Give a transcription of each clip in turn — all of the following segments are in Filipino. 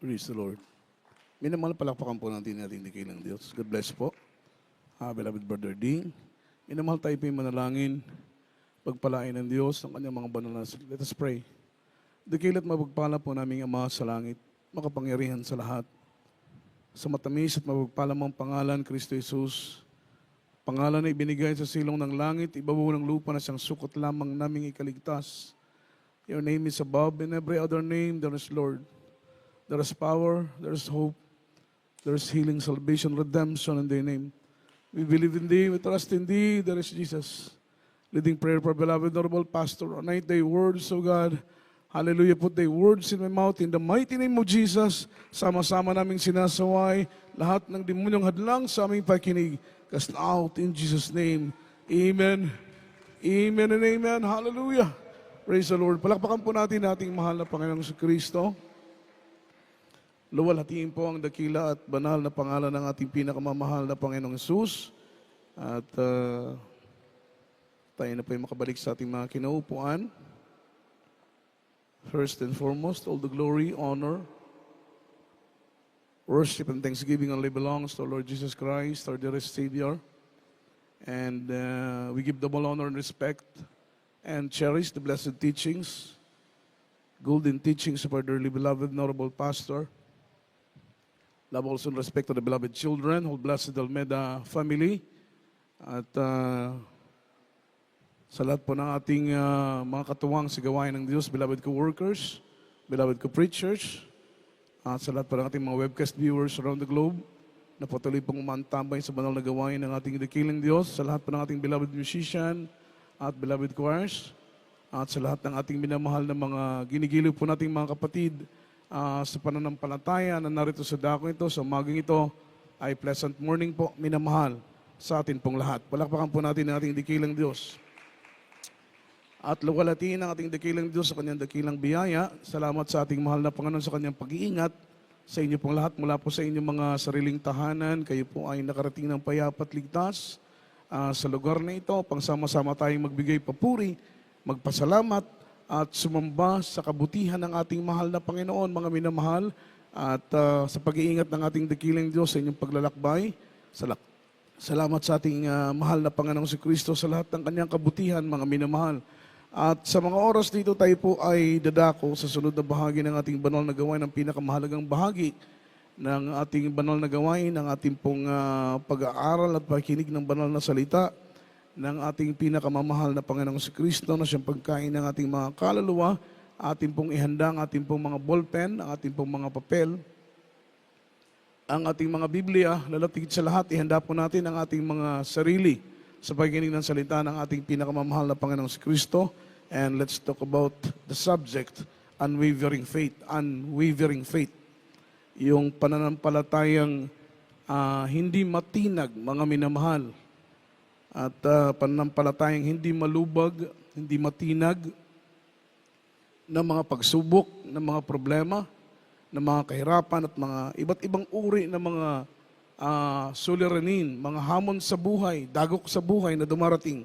Praise the Lord. Minamahal, palakpakan po natin ating dakilang Diyos. God bless po. Beloved Brother Ding. Minamahal, tayo po yung manalangin. Pagpalain ng Diyos ng kanyang mga banal na salita. Let us pray. Dakilat mapagpala po naming Ama sa langit, makapangyarihan sa lahat. Sa matamis at mapagpala mong pangalan, Kristo Jesus. Pangalan na ibinigay sa silong ng langit, ibabaw ng lupa na siyang sukot lamang naming ikaligtas. Your name is above and every other name there is Lord. There is power, there is hope, there is healing, salvation, redemption in thy name. We believe in thee, we trust in thee, there is Jesus. Leading prayer for beloved honorable pastor, anoint thy words, O God. Hallelujah, put thy words in my mouth. In the mighty name of Jesus, sama-sama naming sinasaway lahat ng demonyong hadlang sa aming pakinig. Cast out in Jesus' name. Amen. Amen and amen. Hallelujah. Praise the Lord. Palakpakan po natin ating mahal na Panginoong Kristo. Luwalhatiin po ang dakila at banal na pangalan ng ating pinakamamahal na Panginoong Jesus. At tayo na po yung makabalik sa ating mga kinaupuan. First and foremost, all the glory, honor, worship, and thanksgiving only belongs to our Lord Jesus Christ, our dearest Savior. And we give double honor and respect and cherish the blessed teachings, golden teachings of our dearly beloved, honorable pastor. Love also and respect to the beloved children, whole blessed Almeda family, at sa lahat po ng ating mga katuwang sa gawain ng Diyos, beloved co-workers, beloved co-preachers, at sa lahat po ng ating mga webcast viewers around the globe, na patuloy pong umantambay sa banal na gawain ng ating dakilang Diyos, sa lahat po ng ating beloved musician at beloved choirs, at sa lahat ng ating minamahal na mga ginigiliw po nating mga kapatid, sa pananampalataya na narito sa dako ito, sa umagang ito, ay pleasant morning po, minamahal sa atin pong lahat. Palakpakan po natin ang ating dakilang Diyos. At luwalhatiin ang ating dakilang Diyos sa kanyang dakilang biyaya. Salamat sa ating mahal na Panginoon sa kanyang pag-iingat sa inyo pong lahat. Mula po sa inyong mga sariling tahanan, kayo po ay nakarating ng payapa at ligtas sa lugar na ito. Pangsama-sama tayong magbigay papuri, magpasalamat, at sumamba sa kabutihan ng ating mahal na Panginoon, mga minamahal, at sa pag-iingat ng ating dakilang Diyos sa inyong paglalakbay. Salamat sa ating mahal na Panginoong si Kristo sa lahat ng kanyang kabutihan, mga minamahal. At sa mga oras dito tayo po ay dadako sa sunod na bahagi ng ating banal na gawain, ng pinakamahalagang bahagi ng ating banal na gawain, ng ating pong pag-aaral at pakikinig ng banal na salita ng ating pinakamamahal na Panginoong si Kristo na siyang pagkain ng ating mga kaluluwa, ating pong ihanda ang ating pong mga ballpen, ang ating pong mga papel, ang ating mga Biblia, lalatigit sa lahat, ihanda po natin ang ating mga sarili sa pakikinig ng salita ng ating pinakamamahal na Panginoong si Kristo. And let's talk about the subject, unwavering faith. Unwavering faith. Yung pananampalatayang hindi matinag, mga minamahal. At pananampalatayang hindi malubag, hindi matinag ng mga pagsubok, ng mga problema, ng mga kahirapan at mga iba't ibang uri ng mga suliranin, mga hamon sa buhay, dagok sa buhay na dumarating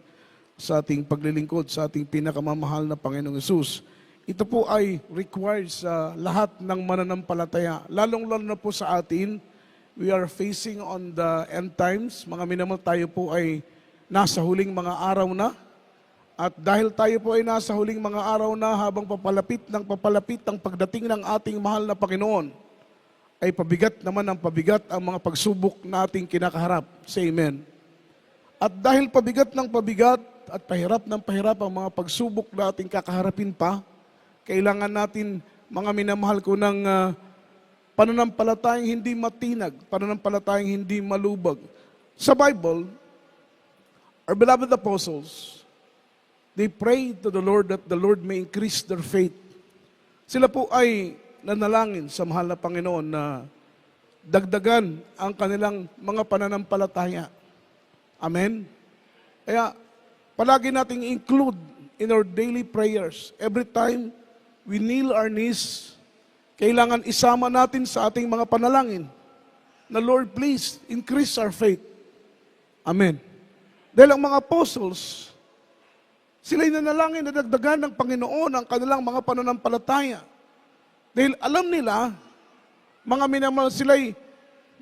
sa ating paglilingkod, sa ating pinakamamahal na Panginoong Hesus. Ito po ay required sa lahat ng mananampalataya, lalong-lalo na po sa atin. We are facing on the end times. Mga minamahal, tayo po ay nasa huling mga araw na. At dahil tayo po ay nasa huling mga araw na, habang papalapit ang pagdating ng ating mahal na Panginoon, ay pabigat naman ang pabigat ang mga pagsubok na ating kinakaharap. Say amen. At dahil pabigat ng pabigat at pahirap ng pahirap ang mga pagsubok na ating kakaharapin pa, kailangan natin, mga minamahal ko, ng pananampalatayang hindi matinag, pananampalatayang hindi malubag. Sa Bible, our beloved apostles, they prayed to the Lord that the Lord may increase their faith. Sila po ay nanalangin sa mahal na Panginoon na dagdagan ang kanilang mga pananampalataya. Amen? Kaya palagi nating include in our daily prayers, every time we kneel our knees, kailangan isama natin sa ating mga panalangin na, Lord, please increase our faith. Amen. Dahil ang mga apostles, sila'y nanalangin na dagdagan ng Panginoon ang kanilang mga pananampalataya. Dahil alam nila Mga minamahal, sila'y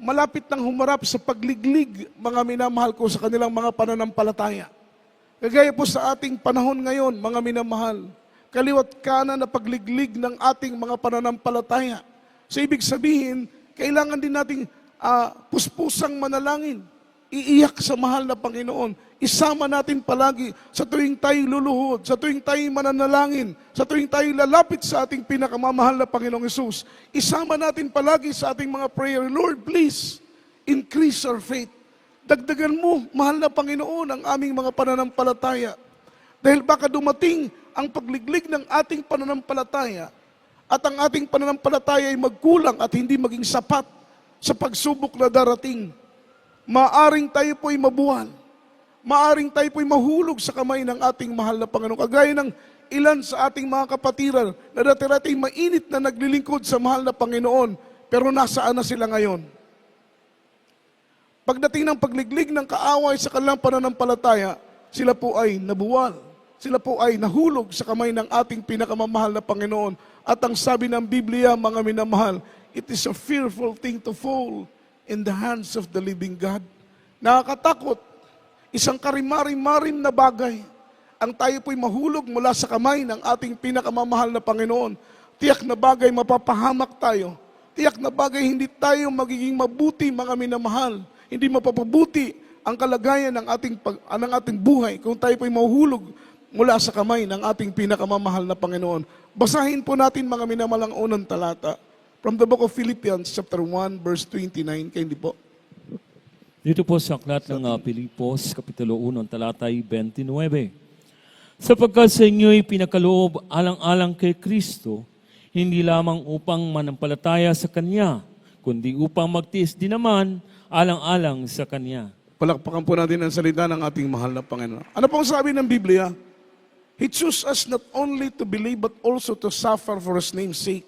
malapit nang humarap sa pagliglig, mga minamahal ko, sa kanilang mga pananampalataya. Kagaya po sa ating panahon ngayon, mga minamahal, kaliwat kanan na pagliglig ng ating mga pananampalataya. So ibig sabihin, kailangan din nating puspusang manalangin, iiyak sa mahal na Panginoon. Isama natin palagi sa tuwing tayo luluhod, sa tuwing tayo mananalangin, sa tuwing tayo lalapit sa ating pinakamamahal na Panginoong Hesus. Isama natin palagi sa ating mga prayer, Lord, please, increase our faith. Dagdagan mo, mahal na Panginoon, ang aming mga pananampalataya. Dahil baka dumating ang pagliglig ng ating pananampalataya at ang ating pananampalataya ay magkulang at hindi maging sapat sa pagsubok na darating. Maaring tayo po'y mabuwal. Maaring tayo po'y mahulog sa kamay ng ating mahal na Panginoon. Kagaya ng ilan sa ating mga kapatiran na dati-dati mainit na naglilingkod sa mahal na Panginoon, pero nasaan na sila ngayon? Pagdating ng pagliglig ng kaaway sa kanilang pananampalataya, sila po ay nabuwal. Sila po ay nahulog sa kamay ng ating pinakamamahal na Panginoon. At ang sabi ng Biblia, mga minamahal, it is a fearful thing to fall in the hands of the living God. Nakakatakot, isang karimari-marim na bagay, ang tayo po'y mahulog mula sa kamay ng ating pinakamamahal na Panginoon. Tiyak na bagay, mapapahamak tayo. Tiyak na bagay, hindi tayo magiging mabuti, mga minamahal. Hindi mapapabuti ang kalagayan ng ating buhay kung tayo po'y mahuhulog mula sa kamay ng ating pinakamamahal na Panginoon. Basahin po natin, mga minamahal, ang unang talata from the book of Philippians chapter 1 verse 29. Kayo hindi po. Dito po sa aklat ng Pilipos, Kapitulo 1, talata 29. Sapagkat sa inyo'y pinakaloob alang-alang kay Kristo, hindi lamang upang manampalataya sa Kanya, kundi upang magtiis din naman alang-alang sa Kanya. Palakpakan po natin ang salita ng ating mahal na Panginoon. Ano pong sabi ng Biblia? He chose us not only to believe but also to suffer for His name's sake.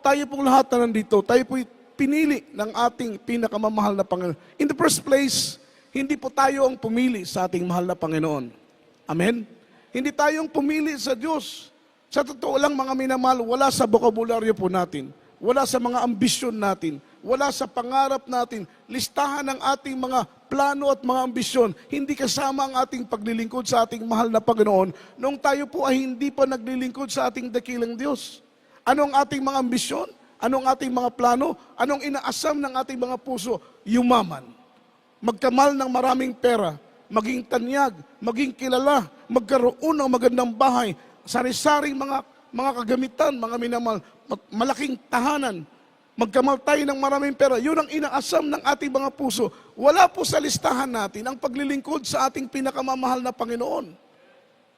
Tayo pong lahat na nandito, tayo po'y pinili ng ating pinakamamahal na Panginoon. In the first place, hindi po tayo ang pumili sa ating mahal na Panginoon. Amen? Hindi tayo ang pumili sa Diyos. Sa totoo lang, mga minamahal, wala sa bokabularyo po natin, wala sa mga ambisyon natin, wala sa pangarap natin, listahan ng ating mga plano at mga ambisyon, hindi kasama ang ating paglilingkod sa ating mahal na Panginoon nung tayo po ay hindi pa naglilingkod sa ating dakilang Diyos. Anong ating mga ambisyon? Anong ating mga plano? Anong inaasam ng ating mga puso? Yumaman. Magkamal ng maraming pera, maging tanyag, maging kilala, magkaroon ng magandang bahay, sari-saring mga kagamitan, mga minamahal, malaking tahanan, magkamal tayo ng maraming pera. Yun ang inaasam ng ating mga puso. Wala po sa listahan natin ang paglilingkod sa ating pinakamamahal na Panginoon.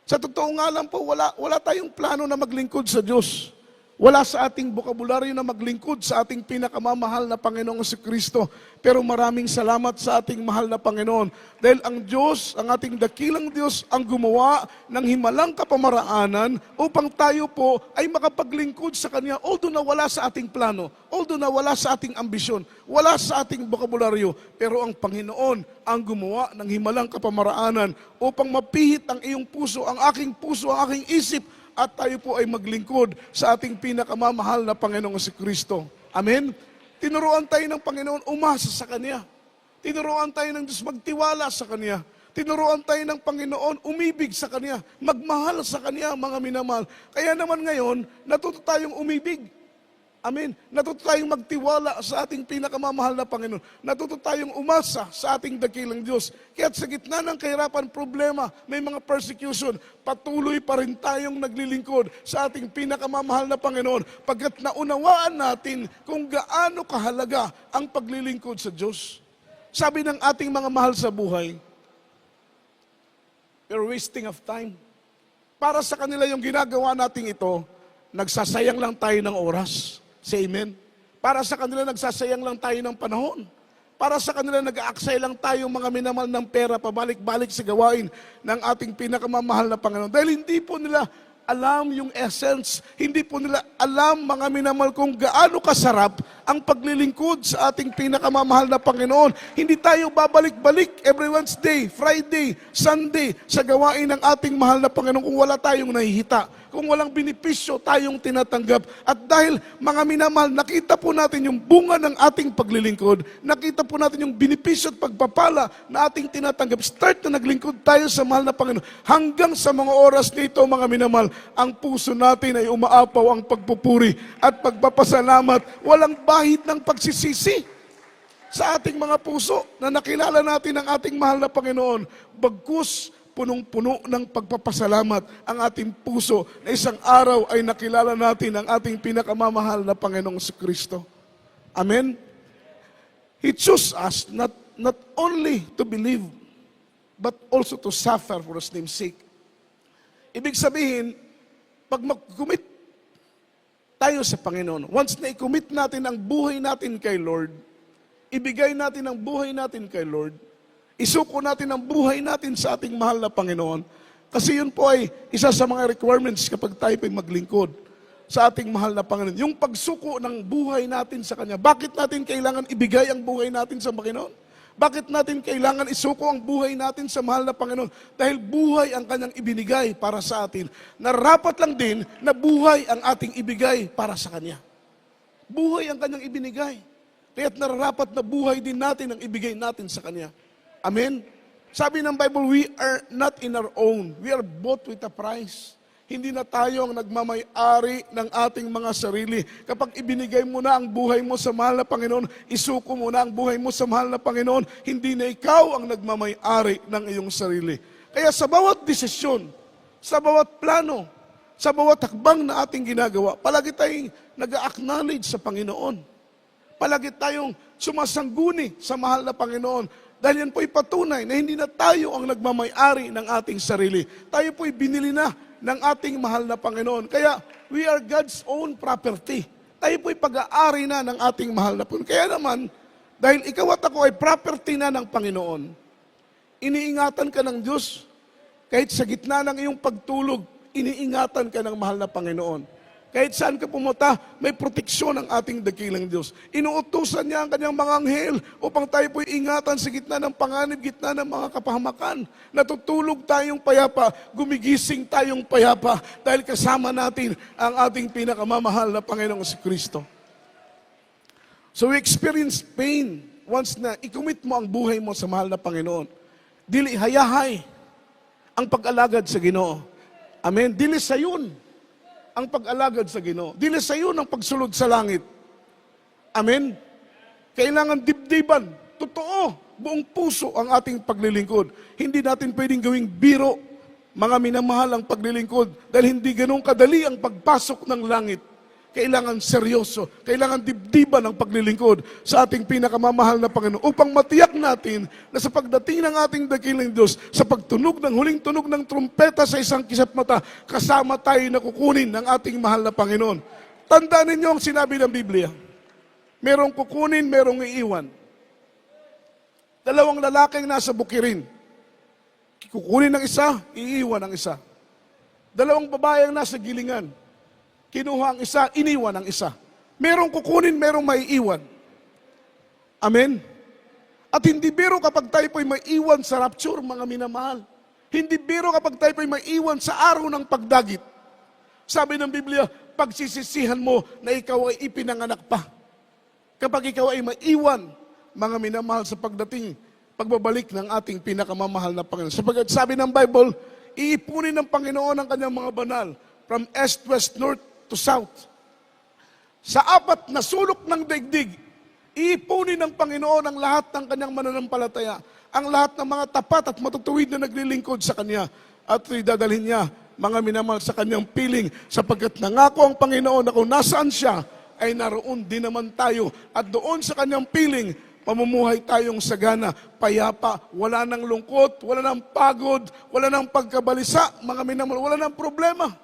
Sa totoo nga lang po, wala tayong plano na maglingkod sa Diyos. Wala sa ating bokabularyo na maglingkod sa ating pinakamamahal na Panginoong Kristo. Pero maraming salamat sa ating mahal na Panginoon. Dahil ang Diyos, ang ating dakilang Diyos, ang gumawa ng himalang kapamaraanan upang tayo po ay makapaglingkod sa Kanya. Although na wala sa ating plano, although na wala sa ating ambisyon, wala sa ating bokabularyo, pero ang Panginoon ang gumawa ng himalang kapamaraanan upang mapihit ang iyong puso, ang aking puso, ang aking isip, at tayo po ay maglingkod sa ating pinakamamahal na Panginoong Kristo. Amen? Tinuruan tayo ng Panginoon umasa sa Kanya. Tinuruan tayo ng Diyos magtiwala sa Kanya. Tinuruan tayo ng Panginoon umibig sa Kanya, magmahal sa Kanya, mga minamahal. Kaya naman ngayon, natuto tayong umibig. Amen. Natuto tayong magtiwala sa ating pinakamamahal na Panginoon. Natuto tayong umasa sa ating dakilang Diyos. Kaya't sa gitna ng kahirapan, problema, may mga persecution, patuloy pa rin tayong naglilingkod sa ating pinakamamahal na Panginoon pagkat naunawaan natin kung gaano kahalaga ang paglilingkod sa Diyos. Sabi ng ating mga mahal sa buhay, you're wasting of time. Para sa kanila yung ginagawa natin ito, nagsasayang lang tayo ng oras. Say amen. Para sa kanila, nagsasayang lang tayo ng panahon. Para sa kanila, nag-aaksay lang tayo mga minamahal ng pera, pabalik-balik sa gawain ng ating pinakamamahal na Panginoon. Dahil hindi po nila alam yung essence, hindi po nila alam, mga minamahal, kung gaano kasarap ang paglilingkod sa ating pinakamamahal na Panginoon. Hindi tayo babalik-balik every Wednesday, Friday, Sunday sa gawain ng ating mahal na Panginoon kung wala tayong nahihita, kung walang benepisyo tayong tinatanggap. At dahil mga minamahal, nakita po natin yung bunga ng ating paglilingkod, nakita po natin yung benepisyo at pagpapala na ating tinatanggap. Start na naglingkod tayo sa mahal na Panginoon. Hanggang sa mga oras nito, mga minamahal, ang puso natin ay umaapaw ang pagpupuri at pagpapasalamat. Walang bahid ng pagsisisi sa ating mga puso na nakilala natin ang ating mahal na Panginoon. Bagkus, punong-puno ng pagpapasalamat ang ating puso na isang araw ay nakilala natin ang ating pinakamamahal na Panginoong Kristo. Amen? He chose us not only to believe, but also to suffer for His name's sake. Ibig sabihin, pag mag-commit tayo sa Panginoon, once na i-commit natin ang buhay natin kay Lord, ibigay natin ang buhay natin kay Lord, isuko natin ang buhay natin sa ating mahal na Panginoon. Kasi yun po ay isa sa mga requirements kapag tayo ay maglingkod sa ating mahal na Panginoon. Yung pagsuko ng buhay natin sa Kanya. Bakit natin kailangan ibigay ang buhay natin sa Panginoon? Bakit natin kailangan isuko ang buhay natin sa mahal na Panginoon? Dahil buhay ang Kanyang ibinigay para sa atin. Narapat lang din na buhay ang ating ibigay para sa Kanya. Buhay ang Kanyang ibinigay. Kaya't nararapat na buhay din natin ang ibigay natin sa Kanya. Amen? Sabi ng Bible, we are not in our own. We are bought with a price. Hindi na tayo ang nagmamay-ari ng ating mga sarili. Kapag ibinigay mo na ang buhay mo sa mahal na Panginoon, isuko mo na ang buhay mo sa mahal na Panginoon, hindi na ikaw ang nagmamay-ari ng iyong sarili. Kaya sa bawat desisyon, sa bawat plano, sa bawat hakbang na ating ginagawa, palagi tayong nag-acknowledge sa Panginoon. Palagi tayong sumasangguni sa mahal na Panginoon. Dahil yan po'y patunay na hindi na tayo ang nagmamay-ari ng ating sarili. Tayo po'y binili na ng ating mahal na Panginoon. Kaya, we are God's own property. Tayo po'y pag-aari na ng ating mahal na Panginoon. Kaya naman, dahil ikaw at ako ay property na ng Panginoon, iniingatan ka ng Diyos. Kahit sa gitna ng iyong pagtulog, iniingatan ka ng mahal na Panginoon. Kahit saan ka pumunta, may proteksyon ng ating dakilang Diyos. Inuutusan niya ang kanyang mga anghel upang tayo po'y ingatan sa gitna ng panganib, gitna ng mga kapahamakan. Natutulog tayong payapa, gumigising tayong payapa dahil kasama natin ang ating pinakamamahal na Panginoong Kristo. So we experience pain once na i-commit mo ang buhay mo sa mahal na Panginoon. Dili hayahay ang pag-alagad sa Ginoo. Amen? Dili sayon ang pag-alagad sa Ginoo. Dili sa iyo ang pagsulod sa langit. Amen? Kailangan dibdiban, totoo, buong puso ang ating paglilingkod. Hindi natin pwedeng gawing biro, mga minamahal ang paglilingkod, dahil hindi ganun kadali ang pagpasok ng langit. Kailangan seryoso, kailangan dibdiban ang paglilingkod sa ating pinakamamahal na Panginoon upang matiyak natin na sa pagdating ng ating dakilang Diyos, sa pagtunog ng huling tunog ng trumpeta sa isang kisap mata, kasama tayo na kukunin ng ating mahal na Panginoon. Tandaan ninyo ang sinabi ng Biblia. Merong kukunin, merong iiwan. Dalawang lalaking nasa bukirin. Kukunin ng isa, iiwan ang isa. Dalawang babaeng nasa gilingan. Kinuha ang isa, iniwan ang isa. Merong kukunin, merong maiiwan. Amen? At hindi biro kapag tayo po'y maiiwan sa rapture, mga minamahal. Hindi biro kapag tayo po'y maiiwan sa araw ng pagdagit. Sabi ng Biblia, pagsisisihan mo na ikaw ay ipinanganak pa. Kapag ikaw ay maiwan, mga minamahal, sa pagdating, pagbabalik ng ating pinakamamahal na Panginoon. Sapagkat sabi ng Bible, iipunin ng Panginoon ang kanyang mga banal from east, west, north, to south. Sa apat na sulok ng daigdig, iipunin ng Panginoon ang lahat ng kanyang mananampalataya, ang lahat ng mga tapat at matutuwid na naglilingkod sa Kanya, at idadalhin niya, mga minamahal, sa Kanyang piling, sapagkat nangako ang Panginoon na kung nasaan siya, ay naroon din naman tayo, at doon sa Kanyang piling, pamumuhay tayong sagana, payapa, wala nang lungkot, wala nang pagod, wala nang pagkabalisa, mga minamahal, wala nang problema.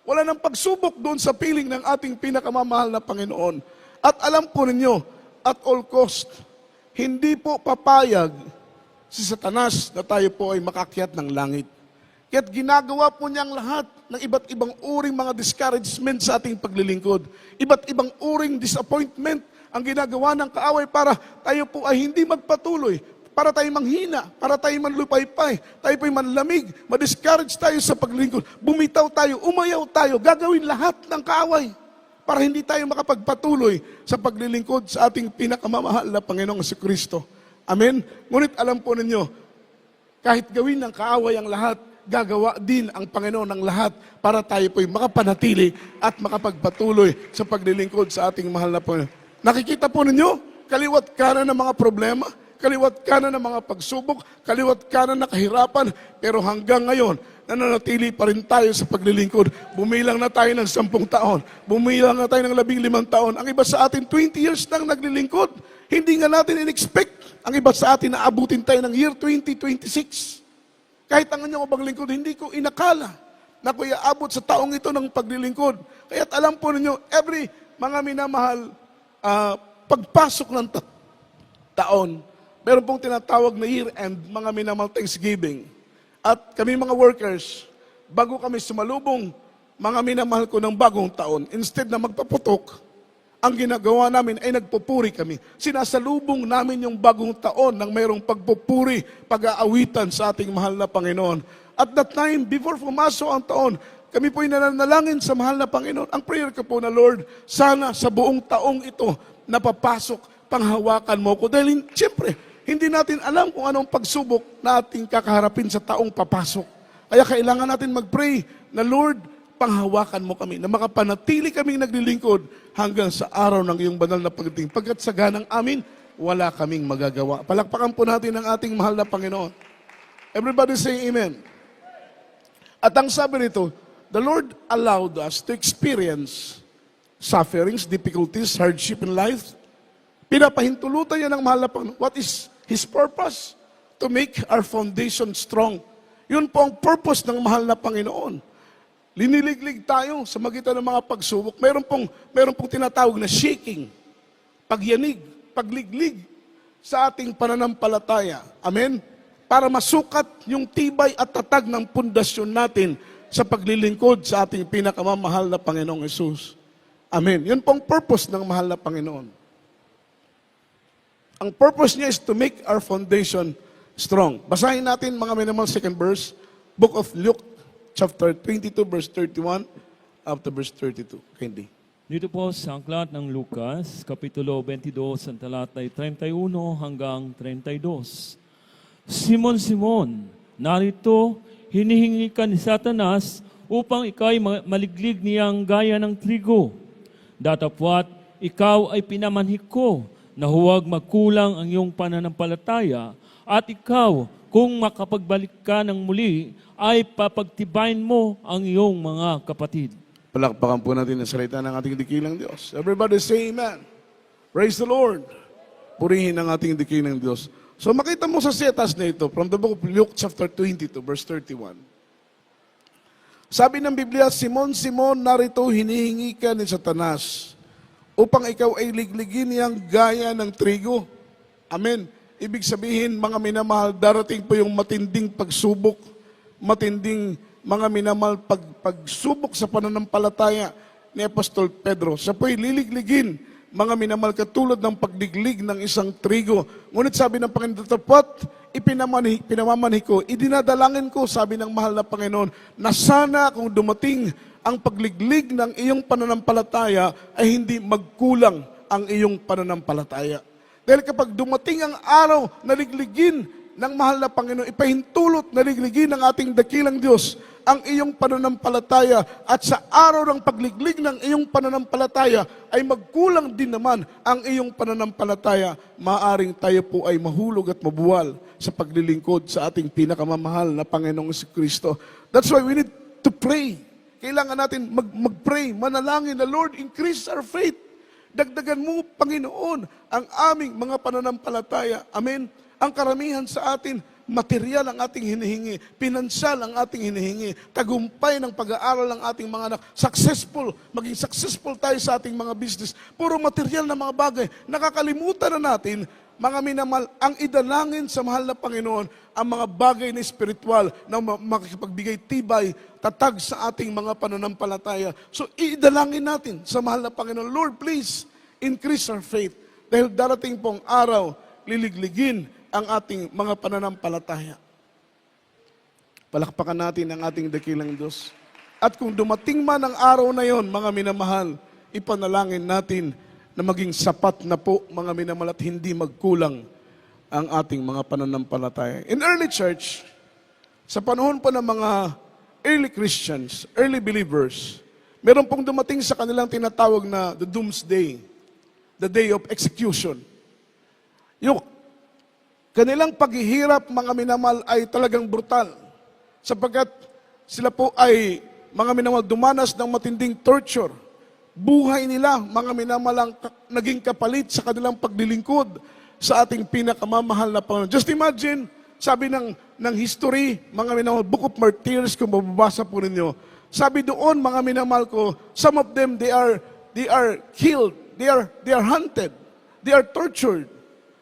Wala nang pagsubok doon sa piling ng ating pinakamamahal na Panginoon. At alam po ninyo, at all cost, hindi po papayag si Satanas na tayo po ay makakyat ng langit. Kaya't ginagawa po niya ang lahat ng iba't ibang uring mga discouragement sa ating paglilingkod. Iba't ibang uring disappointment ang ginagawa ng kaaway para tayo po ay hindi magpatuloy, para tayo manghina, para tayo manlupaypay, tayo po'y manlamig, ma-discourage tayo sa paglilingkod, bumitaw tayo, umayaw tayo, gagawin lahat ng kaaway para hindi tayo makapagpatuloy sa paglilingkod sa ating pinakamamahal na Panginoong Jesucristo. Amen? Ngunit alam po ninyo, kahit gawin ng kaaway ang lahat, gagawa din ang Panginoon ng lahat para tayo po'y makapanatili at makapagpatuloy sa paglilingkod sa ating mahal na Panginoon. Nakikita po ninyo, kaliwat kanan ng mga problema, kaliwat kanan ng mga pagsubok, kaliwat kanan ng kahirapan, pero hanggang ngayon, nananatili pa rin tayo sa paglilingkod. Bumilang na tayo ng 10 taon, bumilang na tayo ng 15 taon. Ang iba sa atin, 20 years nang naglilingkod. Hindi nga natin in-expect. Ang iba sa atin, naabutin tayo ng year 2026. Kahit ang inyong paglilingkod, hindi ko inakala na ko iaabot sa taong ito ng paglilingkod. Kaya't alam po ninyo, every mga minamahal, pagpasok ng taon, meron pong tinatawag na year-end, mga minamahal Thanksgiving. At kami mga workers, bago kami sumalubong, mga minamahal ko ng bagong taon, instead na magpaputok, ang ginagawa namin ay nagpupuri kami. Sinasalubong namin yung bagong taon ng mayroong pagpupuri, pag-aawitan sa ating mahal na Panginoon. At that time, before pumasok ang taon, kami po'y nananalangin sa mahal na Panginoon. Ang prayer ko po na, Lord, sana sa buong taong ito, napapasok, panghawakan mo ko. Dahil, siyempre, hindi natin alam kung anong pagsubok na ating kakaharapin sa taong papasok. Kaya kailangan natin mag-pray na, Lord, panghawakan mo kami, na makapanatili kaming naglilingkod hanggang sa araw ng iyong banal na pagdating. Pagkat sa ganang amin, wala kaming magagawa. Palakpakan po natin ang ating mahal na Panginoon. Everybody say amen. At ang sabi nito, the Lord allowed us to experience sufferings, difficulties, hardship in life. Pinapahintulutan niya ng mahal na Panginoon. What is His purpose? To make our foundation strong. Yun po ang purpose ng mahal na Panginoon. Liniliglig tayo sa magitan ng mga pagsubok. Meron pong tinatawag na shaking, pagyanig, pagliglig sa ating pananampalataya. Amen? Para masukat yung tibay at tatag ng pundasyon natin sa paglilingkod sa ating pinakamamahal na Panginoong Hesus. Amen. Yun pong purpose ng mahal na Panginoon. Ang purpose niya is to make our foundation strong. Basahin natin mga minamahal second verse, Book of Luke, chapter 22, verse 31, up to verse 32. Candy. Dito po sa aklat ng Lucas, Kapitulo 22, ang talatay 31 hanggang 32. Simon, Simon, narito, hinihingi ka ni Satanas upang ikaw'y maliglig niyang gaya ng trigo. Datapwat, ikaw ay pinamanhik ko na huwag magkulang ang iyong pananampalataya at ikaw, kung makapagbalik ka ng muli, ay papagtibayin mo ang iyong mga kapatid. Palakpakan po natin ang salita ng ating dikilang Diyos. Everybody say amen. Praise the Lord. Purihin ang ating dikilang Diyos. So makita mo sa setas na ito, from the book of Luke chapter 22, verse 31. Sabi ng Biblia, Simon, Simon, narito hinihingi ka ni Satanas upang ikaw ay ligligin niyang gaya ng trigo. Amen. Ibig sabihin, mga minamahal, darating po yung matinding pagsubok, matinding mga minamahal pagsubok sa pananampalataya ni Apostol Pedro. Siya po'y liligligin, mga minamahal, katulad ng pagliglig ng isang trigo. Ngunit sabi ng Panginoon, tapat, pinamamanhi ko, idinadalangin ko, sabi ng mahal na Panginoon, na sana kung dumating ang pagliglig ng iyong pananampalataya ay hindi magkulang ang iyong pananampalataya. Dahil kapag dumating ang araw na ligligin ng mahal na Panginoon, ipahintulot na ligligin ng ating dakilang Diyos ang iyong pananampalataya at sa araw ng pagliglig ng iyong pananampalataya ay magkulang din naman ang iyong pananampalataya, maaring tayo po ay mahulog at mabuwal sa paglilingkod sa ating pinakamamahal na Panginoong Jesucristo. That's why we need to pray. Kailangan natin mag-pray, manalangin na, Lord, increase our faith. Dagdagan mo, Panginoon, ang aming mga pananampalataya. Amen. Ang karamihan sa atin, Material ang ating hinihingi, pinansyal ang ating hinihingi, tagumpay ng pag-aaral ng ating mga anak, maging successful tayo sa ating mga business, puro material na mga bagay. Nakakalimutan na natin, mga minamahal, ang idalangin sa mahal na Panginoon, ang mga bagay na spiritual na makikipagbigay tibay, tatag sa ating mga pananampalataya. So, idalangin natin sa mahal na Panginoon, Lord, please, increase our faith. Dahil darating pong araw, liligligin ang ating mga pananampalataya. Palakpakan natin ang ating dakilang Diyos. At kung dumating man ang araw na yon, mga minamahal, ipanalangin natin na maging sapat na po, mga minamahal, at hindi magkulang ang ating mga pananampalataya. In early church, sa panahon po ng mga early Christians, early believers, meron pong dumating sa kanilang tinatawag na the doomsday, the day of execution. Yung kanilang paghihirap, mga minamahal, ay talagang brutal. Sapagkat sila po ay, mga minamahal, dumanas ng matinding torture. Buhay nila, mga minamahal, ang naging kapalit sa kanilang paglilingkod sa ating pinakamamahal na Panginoon. Just imagine, sabi ng history, mga minamahal, Book of Martyrs, kung mababasa po ninyo, sabi doon, mga minamahal ko, some of them, they are killed, they are hunted, they are tortured,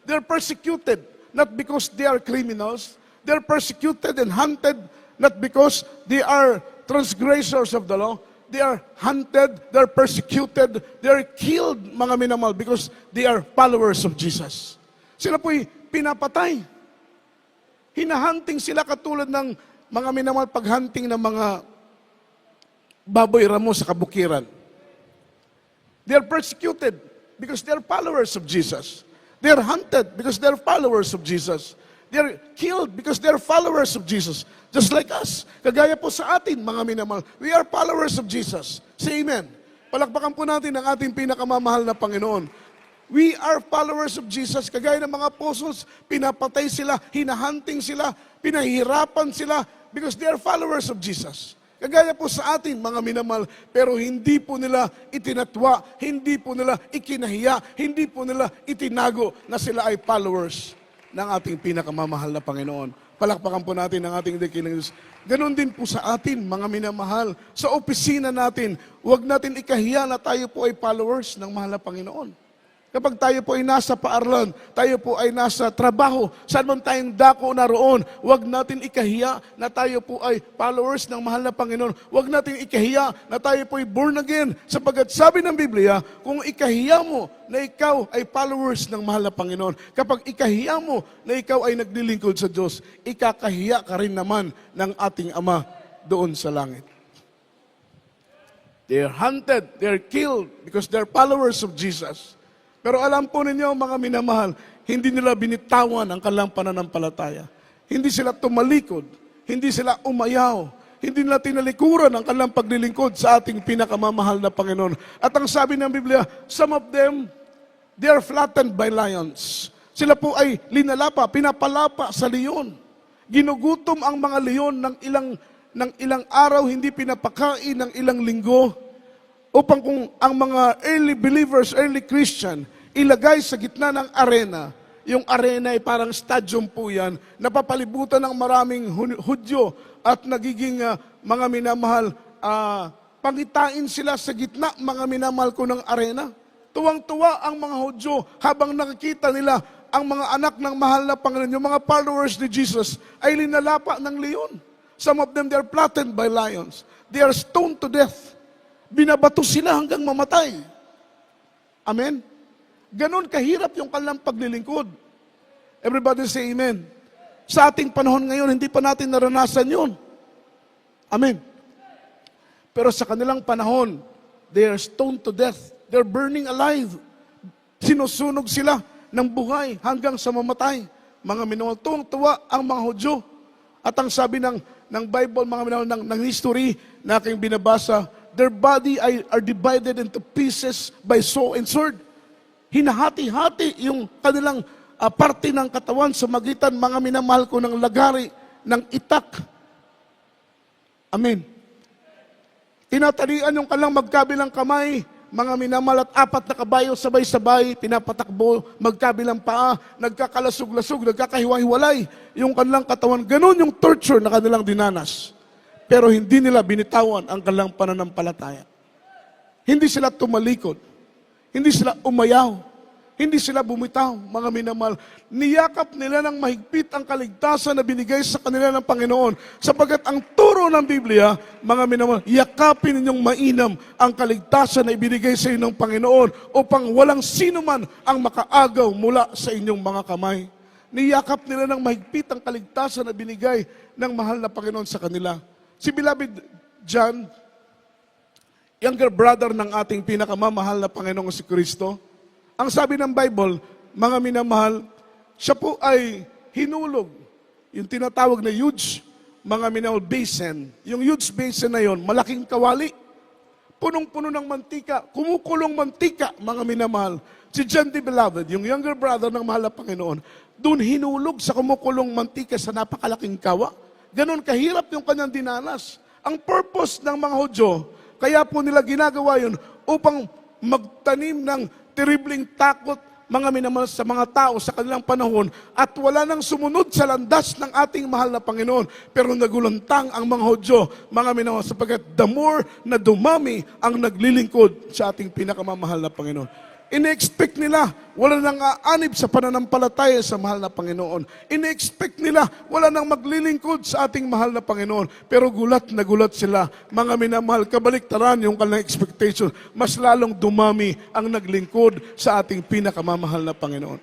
they are persecuted. Not because they are criminals. They are persecuted and hunted, not because they are transgressors of the law. They are hunted, they are persecuted, they are killed, mga minamahal, because they are followers of Jesus. Sila po'y pinapatay. Hinahunting sila katulad ng mga minamahal paghunting ng mga baboy ramo sa kabukiran. They are persecuted because they are followers of Jesus. They are hunted because they are followers of Jesus. They are killed because they are followers of Jesus. Just like us. Kagaya po sa atin, mga minamahal. We are followers of Jesus. Say amen. Palakpakan po natin ang ating pinakamamahal na Panginoon. We are followers of Jesus. Kagaya ng mga apostles, pinapatay sila, hinahunting sila, pinahihirapan sila because they are followers of Jesus. Kagaya po sa atin, mga minamahal, pero hindi po nila itinatwa, hindi po nila ikinahiya, hindi po nila itinago na sila ay followers ng ating pinakamamahal na Panginoon. Palakpakan po natin ang ating dakilang Diyos. Ganon din po sa atin, mga minamahal. Sa opisina natin, huwag natin ikahiya na tayo po ay followers ng mahal na Panginoon. Kapag tayo po ay nasa paaralan, tayo po ay nasa trabaho, saan man tayong dako na roon, huwag natin ikahiya na tayo po ay followers ng mahal na Panginoon. Huwag natin ikahiya na tayo po ay born again. Sapagkat sabi ng Biblia, kung ikahiya mo na ikaw ay followers ng mahal na Panginoon, kapag ikahiya mo na ikaw ay naglilingkod sa Diyos, ikakahiya ka rin naman ng ating Ama doon sa langit. They are hunted, they are killed because they are followers of Jesus. Pero alam po ninyo, mga minamahal, hindi nila binitawan ang kanilang pananampalataya. Hindi sila tumalikod, hindi sila umayaw, hindi nila tinalikuran ang kanilang paglilingkod sa ating pinakamamahal na Panginoon. At ang sabi ng Biblia, some of them, they are flattened by lions. Sila po ay linalapa, pinapalapa sa leon. Ginugutom ang mga leon ng ilang araw, hindi pinapakain ng ilang linggo, upang kung ang mga early believers, early Christian, ilagay sa gitna ng arena, yung arena ay parang stadium po yan, napapalibutan ng maraming Hudyo at nagiging mga minamahal, pangitain sila sa gitna, mga minamahal ko ng arena. Tuwang-tuwa ang mga Hudyo habang nakikita nila ang mga anak ng mahal na Panginoon, yung mga followers ni Jesus, ay linalapa ng leon. Some of them, they are flattened by lions. They are stoned to death. Binabato sila hanggang mamatay. Amen? Ganon kahirap yung kanilang paglilingkod. Everybody say amen. Sa ating panahon ngayon, hindi pa natin naranasan yun. Amen. Pero sa kanilang panahon, they are stoned to death. They are burning alive. Sinusunog sila ng buhay hanggang sa mamatay. Mga minamahal, tuwang-tuwa ang mga Hudyo. At ang sabi ng Bible, mga minamahal, ng history na aking binabasa, their body are divided into pieces by saw and sword. Hinahati-hati yung kanilang parte ng katawan sa magitan, mga minamahal ko, ng lagari, ng itak. Amen. Tinatalian yung kanilang magkabilang kamay, mga minamahal, at 4 na kabayo sabay-sabay, pinapatakbo, magkabilang paa, nagkakalasog-lasog, nagkakahiwa-hiwalay yung kanilang katawan. Ganon yung torture na kanilang dinanas. Pero hindi nila binitawan ang kanilang pananampalataya. Hindi sila tumalikod. Hindi sila umayaw. Hindi sila bumitaw, mga minamahal. Niyakap nila ng mahigpit ang kaligtasan na binigay sa kanila ng Panginoon. Sapagkat ang turo ng Biblia, mga minamahal, yakapin ninyong mainam ang kaligtasan na ibinigay sa inyong Panginoon upang walang sino man ang makaagaw mula sa inyong mga kamay. Niyakap nila ng mahigpit ang kaligtasan na binigay ng mahal na Panginoon sa kanila. Si Beloved John, younger brother ng ating pinakamamahal na Panginoong si Kristo, ang sabi ng Bible, mga minamahal, siya po ay hinulog. Yung tinatawag na huge, mga minamahal, basin. Yung huge basin na yon, malaking kawali. Punong-puno ng mantika, kumukulong mantika, mga minamahal. Si John the Beloved, yung younger brother ng mahal na Panginoon, doon hinulog sa kumukulong mantika sa napakalaking kawa. Ganon kahirap yung kanyang dinanas. Ang purpose ng mga Hudyo, kaya po nila ginagawa yun upang magtanim ng terribling takot, mga minamahal, sa mga tao sa kanilang panahon, at wala nang sumunod sa landas ng ating mahal na Panginoon. Pero nagulantang ang mga Hudyo, mga minamahal, sapagkat the more na dumami ang naglilingkod sa ating pinakamamahal na Panginoon. Ine-expect nila, wala nang aanib sa pananampalataya sa mahal na Panginoon. Ine-expect nila, wala nang maglilingkod sa ating mahal na Panginoon. Pero gulat na gulat sila, mga minamahal, kabaliktaran yung kanilang expectation. Mas lalong dumami ang naglingkod sa ating pinakamamahal na Panginoon.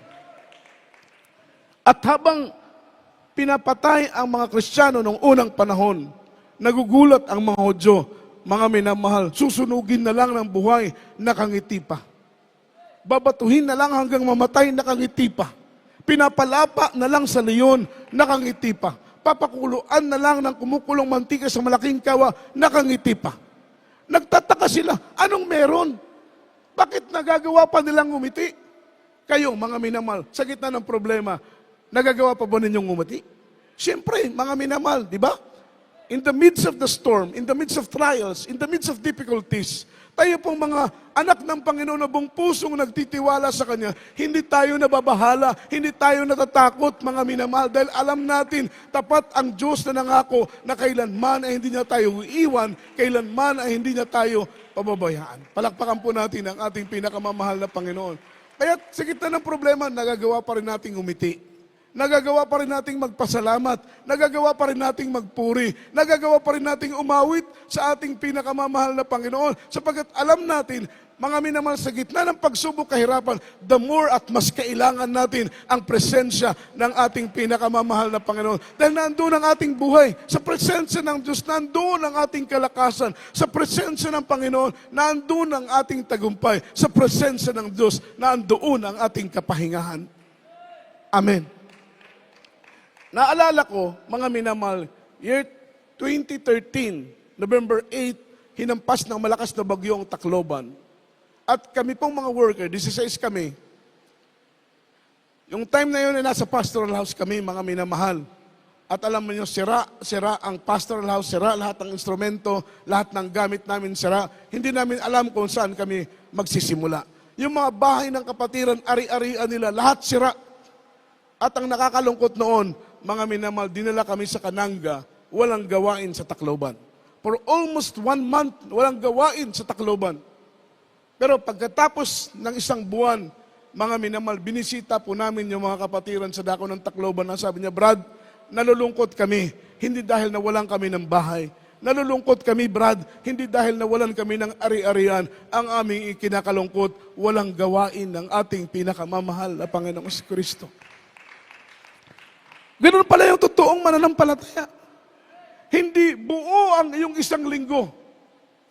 At habang pinapatay ang mga Kristiyano noong unang panahon, nagugulat ang mga Hudyo, mga minamahal, susunugin na lang ng buhay, nakangiti pa. Babatuhin na lang hanggang mamatay, nakangiti pa. Pinapalapa na lang sa leon, nakangiti pa. Papakuluan na lang ng kumukulong mantika sa malaking kawa, nakangiti pa. Nagtataka sila, anong meron? Bakit nagagawa pa nilang ngumiti? Kayo, mga minamahal, sa gitna ng problema, nagagawa pa ba ninyong ngumiti? Siyempre, mga minamahal, di ba? In the midst of the storm, in the midst of trials, in the midst of difficulties, tayo pong mga anak ng Panginoon na buong pusong nagtitiwala sa Kanya, hindi tayo nababahala, hindi tayo natatakot, mga minamahal, dahil alam natin, tapat ang Diyos na nangako na kailanman ay hindi niya tayo iiwan, kailanman ay hindi niya tayo pababayaan. Palakpakan po natin ang ating pinakamamahal na Panginoon. Kaya sa gitna ng problema, nagagawa pa rin nating umiti. Nagagawa pa rin nating magpasalamat, nagagawa pa rin nating magpuri, nagagawa pa rin nating umawit sa ating pinakamamahal na Panginoon. Sapagkat alam natin, mga minamahal, sa gitna ng pagsubok, kahirapan, the more at mas kailangan natin ang presensya ng ating pinakamamahal na Panginoon. Dahil nandoon ang ating buhay, sa presensya ng Diyos, nandoon ang ating kalakasan, sa presensya ng Panginoon, nandoon ang ating tagumpay, sa presensya ng Diyos, nandoon ang ating kapahingahan. Amen. Naalala ko, mga minamahal, year 2013, November 8, hinampas ng malakas na bagyo ang Tacloban. At kami pong mga worker, 16 kami, yung time na yun ay nasa pastoral house kami, mga minamahal. At alam mo nyo, sira ang pastoral house, sira lahat ng instrumento, lahat ng gamit namin sira. Hindi namin alam kung saan kami magsisimula. Yung mga bahay ng kapatiran, ari-arian nila, lahat sira. At ang nakakalungkot noon, mga minamahal, dinala kami sa Kananga, walang gawain sa Tacloban. For almost 1 month, walang gawain sa Tacloban. Pero pagkatapos ng isang buwan, mga minamahal, binisita po namin yung mga kapatiran sa dako ng Tacloban. Ang sabi niya, Brad, nalulungkot kami, hindi dahil nawalan kami ng bahay. Nalulungkot kami, Brad, hindi dahil nawalan kami ng ari-arian. Ang aming ikinakalungkot, walang gawain ng ating pinakamamahal na Panginoong Kristo. Ganun pala yung totoong mananampalataya. Hindi buo ang iyong isang linggo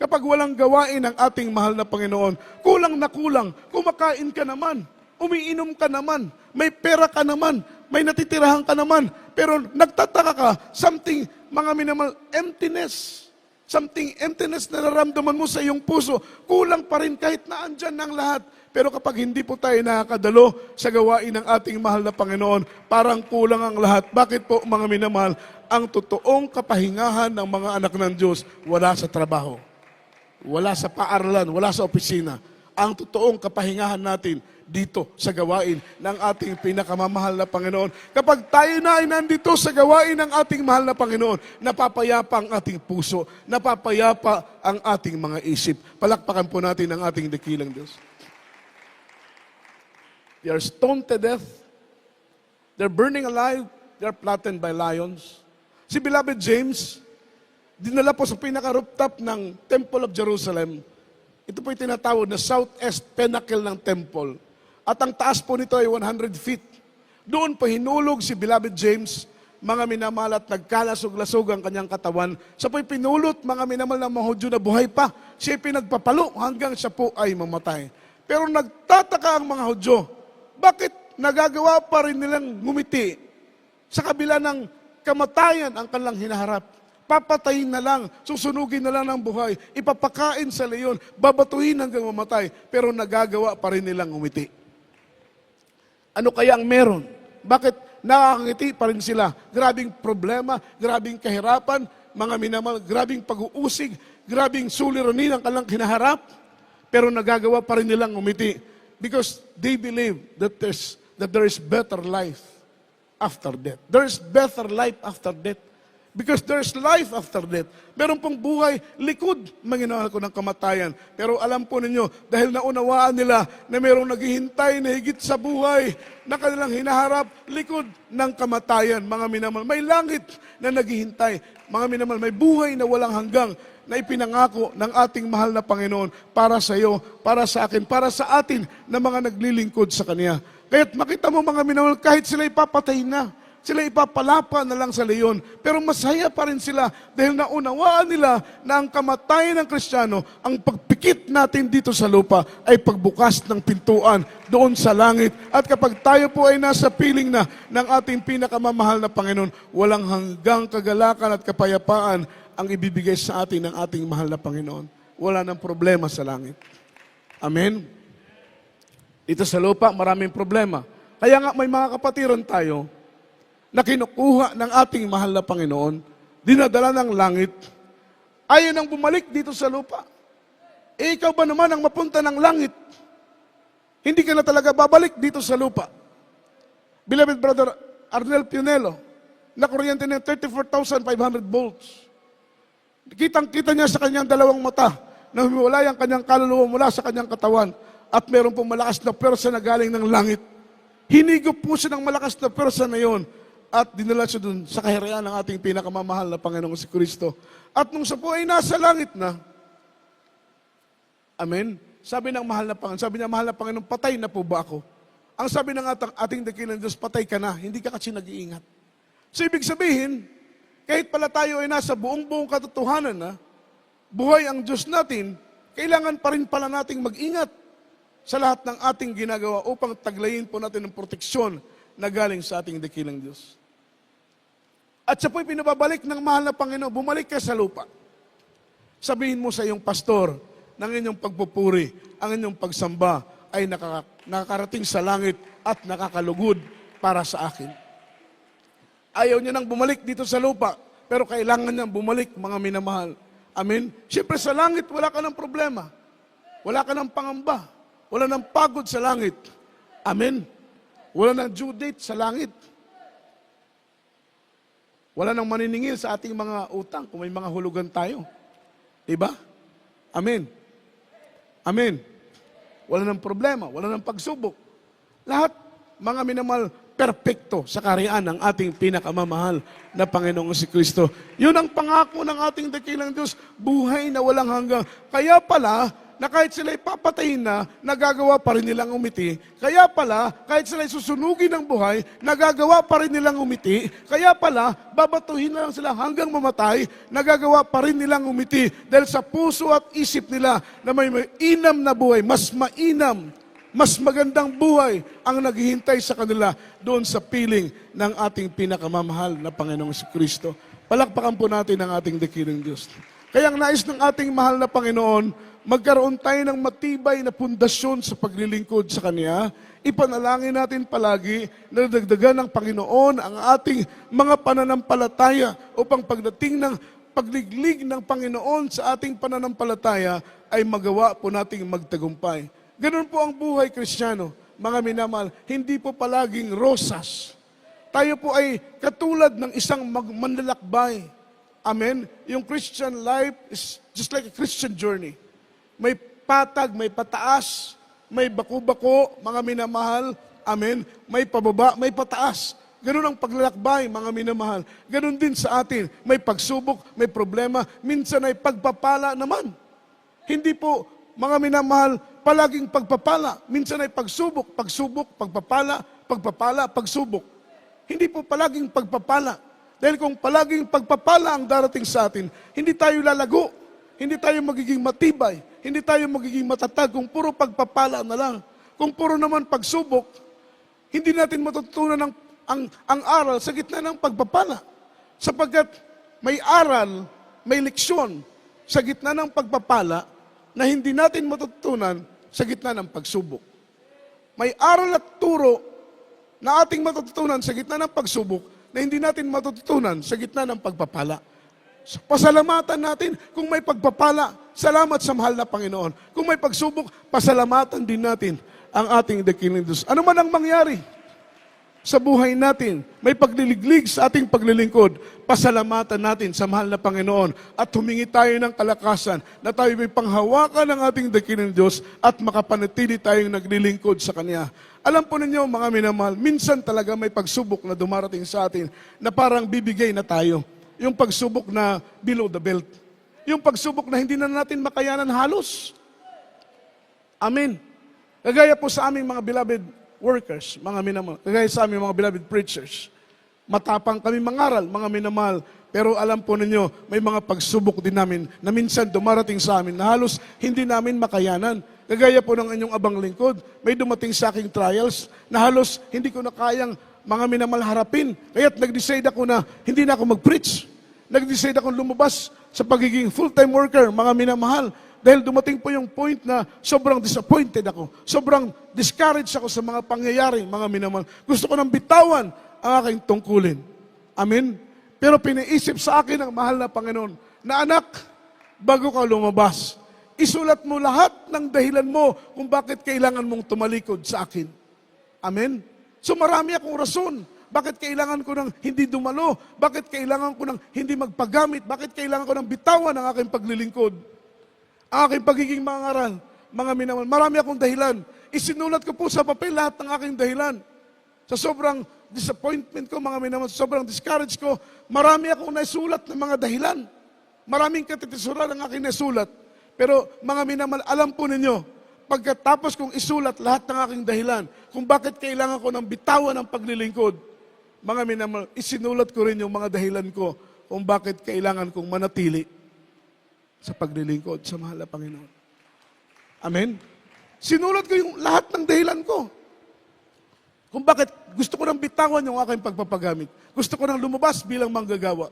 kapag walang gawain ng ating mahal na Panginoon. Kulang na kulang, kumakain ka naman, umiinom ka naman, may pera ka naman, may natitirahan ka naman, pero nagtataka ka, something, mga minamahal, emptiness. Something emptiness na nararamdaman mo sa iyong puso, kulang pa rin kahit na andyan ng lahat. Pero kapag hindi po tayo nakakadalo sa gawain ng ating mahal na Panginoon, parang kulang ang lahat. Bakit po, mga minamahal? Ang totoong kapahingahan ng mga anak ng Diyos, wala sa trabaho. wala sa paaralan, wala sa opisina. Ang totoong kapahingahan natin dito sa gawain ng ating pinakamamahal na Panginoon. Kapag tayo na ay nandito sa gawain ng ating mahal na Panginoon, napapayapa ang ating puso, napapayapa ang ating mga isip. Palakpakan po natin ang ating dakilang Diyos. They are stoned to death. They're burning alive. They're flattened by lions. Si beloved James, dinala po sa pinaka-rooftop ng Temple of Jerusalem. Ito po yung tinatawag na southeast pinnacle ng temple. At ang taas po nito ay 100 feet. Doon po hinulog si beloved James, mga minamahal, at nagkalasog-lasog ang kanyang katawan. Siya po'y pinulot, mga minamahal na mga Hudyo na buhay pa. Siya'y pinagpapalo hanggang siya po ay mamatay. Pero nagtataka ang mga Hudyo, bakit nagagawa pa rin nilang ngumiti sa kabila ng kamatayan ang kanilang hinaharap? Papatayin na lang, susunugin na lang ng buhay, ipapakain sa leon, babatuhin hanggang mamatay, pero nagagawa pa rin nilang ngumiti. Ano kaya ang meron? Bakit nakakangiti pa rin sila? Grabing problema, grabing kahirapan, mga minamahal, grabing pag-uusig, grabing suliranin ang kanilang hinaharap, pero nagagawa pa rin nilang ngumiti because they believe that there is better life after death. There is better life after death. Because there's life after death. Meron pong buhay, likod, manginahal ko ng kamatayan. Pero alam po ninyo, dahil naunawaan nila na merong naghihintay na higit sa buhay, na kanilang hinaharap, likod ng kamatayan, mga minamahal. May langit na naghihintay. Mga minamahal, may buhay na walang hanggang na ipinangako ng ating mahal na Panginoon para sa iyo, para sa akin, para sa atin na mga naglilingkod sa Kanya. Kaya't makita mo mga minamahal, kahit sila ipapatay na, sila ipapalapa na lang sa leon. Pero masaya pa rin sila dahil naunawaan nila na ang kamatayan ng Kristiyano, ang pagpikit natin dito sa lupa ay pagbukas ng pintuan doon sa langit. At kapag tayo po ay nasa piling na ng ating pinakamamahal na Panginoon, walang hanggang kagalakan at kapayapaan ang ibibigay sa atin ng ating mahal na Panginoon. Wala nang problema sa langit. Amen? Dito sa lupa, maraming problema. Kaya nga may mga kapatiran tayo na kinukuha ng ating mahal na Panginoon, dinadala ng langit, ayaw nang bumalik dito sa lupa. Eh, ikaw ba naman ang mapunta ng langit? Hindi ka na talaga babalik dito sa lupa. Beloved Brother Arnel Pionelo, na kuryente ng 34,500 volts. Kitang-kita niya sa kanyang dalawang mata na humiwalay ang kanyang kaluluwa mula sa kanyang katawan at meron pong malakas na pwersa na galing ng langit. Hinigop po siya ng malakas na pwersa na yon at dinala siya dun sa kaharian ng ating pinakamamahal na Panginoong si Kristo. At nung siya po ay nasa langit na, amen, sabi ng mahal na Panginoon, sabi niya, mahal na Panginoon, patay na po ba ako? Ang sabi ng ating dakilang Diyos, patay ka na, hindi ka kasi nag-iingat. So ibig sabihin, kahit pala tayo ay nasa buong katotohanan na, buhay ang Diyos natin, kailangan pa rin pala nating mag-ingat sa lahat ng ating ginagawa upang taglayin po natin ng proteksyon na galing sa ating dakilang Diyos. At siya po'y pinababalik ng mahal na Panginoon, bumalik ka sa lupa. Sabihin mo sa iyong pastor ng inyong pagpupuri, ang inyong pagsamba ay nakakarating sa langit at nakakalugod para sa akin. Ayaw niya nang bumalik dito sa lupa, pero kailangan niyang bumalik, mga minamahal. Amen? Siyempre sa langit, wala ka ng problema. Wala ka ng pangamba. Wala ng pagod sa langit. Amen? Wala ng due date sa langit. Wala nang maniningil sa ating mga utang kung may mga hulugan tayo. Diba? Amen. Amen. Wala nang problema, wala nang pagsubok. Lahat, mga minamahal, perpekto sa kaharian ng ating pinakamamahal na Panginoong si Kristo. Yun ang pangako ng ating dakilang Diyos, buhay na walang hanggang. Kaya pala, na kahit sila ipapatayin na, nagagawa pa rin nilang umiti. Kaya pala, kahit sila susunugin ng buhay, nagagawa pa rin nilang umiti. Kaya pala, babatuhin na lang sila hanggang mamatay, nagagawa pa rin nilang umiti. Dahil sa puso at isip nila na may inam na buhay, mas mainam, mas magandang buhay ang naghihintay sa kanila doon sa piling ng ating pinakamamahal na Panginoong Kristo. Palakpakan po natin ang ating dakilang Diyos. Kaya ang nais ng ating mahal na Panginoon, magkaroon tayo ng matibay na pundasyon sa paglilingkod sa Kanya. Ipanalangin natin palagi na dagdagan ng Panginoon ang ating mga pananampalataya upang pagdating ng pagliglig ng Panginoon sa ating pananampalataya ay magawa po nating magtagumpay. Ganun po ang buhay Kristiyano, mga minamahal, hindi po palaging rosas. Tayo po ay katulad ng isang manlalakbay. Amen? Yung Christian life is just like a Christian journey. May patag, may pataas, may bako-bako, mga minamahal. Amen? May pababa, may pataas. Ganun ang paglalakbay, mga minamahal. Ganun din sa atin. May pagsubok, may problema, minsan ay pagpapala naman. Hindi po, mga minamahal, palaging pagpapala. Minsan ay pagsubok, pagpapala, pagsubok. Hindi po palaging pagpapala. Dahil kung palaging pagpapala ang darating sa atin, hindi tayo lalago, hindi tayo magiging matibay, hindi tayo magiging matatag kung puro pagpapala na lang. Kung puro naman pagsubok, hindi natin matututunan ang aral sa gitna ng pagpapala. Sapagkat may aral, may leksyon sa gitna ng pagpapala na hindi natin matututunan sa gitna ng pagsubok. May aral at turo na ating matututunan sa gitna ng pagsubok na hindi natin matututunan sa gitna ng pagpapala. Pasalamatan natin kung may pagpapala, salamat sa mahal na Panginoon. Kung may pagsubok, pasalamatan din natin ang ating dakilang Diyos. Ano man ang mangyari sa buhay natin, may pagliliglig sa ating paglilingkod, pasalamatan natin sa mahal na Panginoon at humingi tayo ng kalakasan na tayo may panghawakan ng ating dakilang Diyos at makapanatili tayong naglilingkod sa Kanya. Alam po ninyo, mga minamahal, minsan talaga may pagsubok na dumarating sa atin na parang bibigay na tayo. Yung pagsubok na below the belt. Yung pagsubok na hindi na natin makayanan halos. Amen. Kagaya po sa aming mga beloved workers, mga minamahal. Kagaya sa aming mga beloved preachers. Matapang kami mangaral, mga minamahal. Pero alam po ninyo, may mga pagsubok din namin na minsan dumarating sa amin na halos hindi namin makayanan. Kagaya po ng inyong abang lingkod, may dumating sa aking trials na halos hindi ko na kayang mga minamahal harapin. Kaya't nag-decide ako na hindi na ako mag-preach. Nag-decide ako lumabas sa pagiging full-time worker, mga minamahal. Dahil dumating po yung point na sobrang disappointed ako. Sobrang discouraged ako sa mga pangyayari, mga minamahal. Gusto ko nang bitawan ang aking tungkulin. Amen? Pero pinaisip sa akin ng mahal na Panginoon na anak, bago ka lumabas, isulat mo lahat ng dahilan mo kung bakit kailangan mong tumalikod sa akin. Amen? So marami akong rason. Bakit kailangan ko ng hindi dumalo? Bakit kailangan ko ng hindi magpagamit? Bakit kailangan ko ng bitawan ang aking paglilingkod? Ang aking pagiging mangaral, mga minamahal. Marami akong dahilan. Isinulat ko po sa papel lahat ng aking dahilan. Sa sobrang disappointment ko, mga minamahal, sobrang discourage ko, marami akong naisulat ng mga dahilan. Maraming katitisuran ang aking naisulat. Pero mga minamahal, alam po ninyo, pagkatapos kong isulat lahat ng aking dahilan, kung bakit kailangan ko ng bitawan ng paglilingkod, mga minamahal, isinulat ko rin yung mga dahilan ko kung bakit kailangan kong manatili sa paglilingkod sa mahal na Panginoon. Amen? Sinulat ko yung lahat ng dahilan ko. Kung bakit gusto ko nang bitawan yung aking pagpapagamit. Gusto ko nang lumabas bilang manggagawa.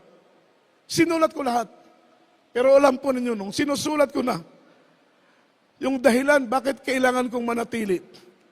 Sinulat ko lahat. Pero alam po ninyo, nung sinusulat ko na, yung dahilan bakit kailangan kong manatili,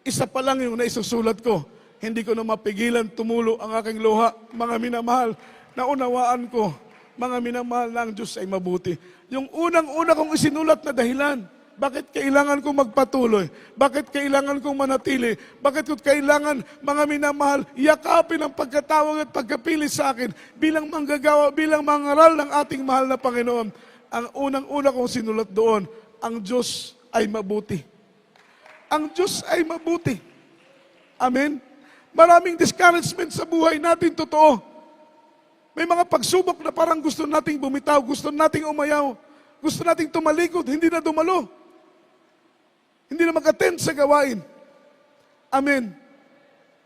isa pa lang yung naisusulat ko. Hindi ko na mapigilan tumulo ang aking luha. Mga minamahal, naunawaan ko, mga minamahal na ang Diyos ay mabuti. Yung unang-una kong isinulat na dahilan, bakit kailangan kong magpatuloy? Bakit kailangan kong manatili? Bakit ko kailangan, mga minamahal, yakapin ang pagkatawag at pagkapili sa akin bilang manggagawa, bilang mangaral ng ating mahal na Panginoon? Ang unang-una kong sinulat doon, ang Diyos ay mabuti. Ang Diyos ay mabuti. Amen? Maraming discouragement sa buhay natin, totoo. May mga pagsubok na parang gusto nating bumitaw, gusto nating umayaw, gusto nating tumalikod, hindi na dumalo. Hindi na mag-attend sa gawain. Amen.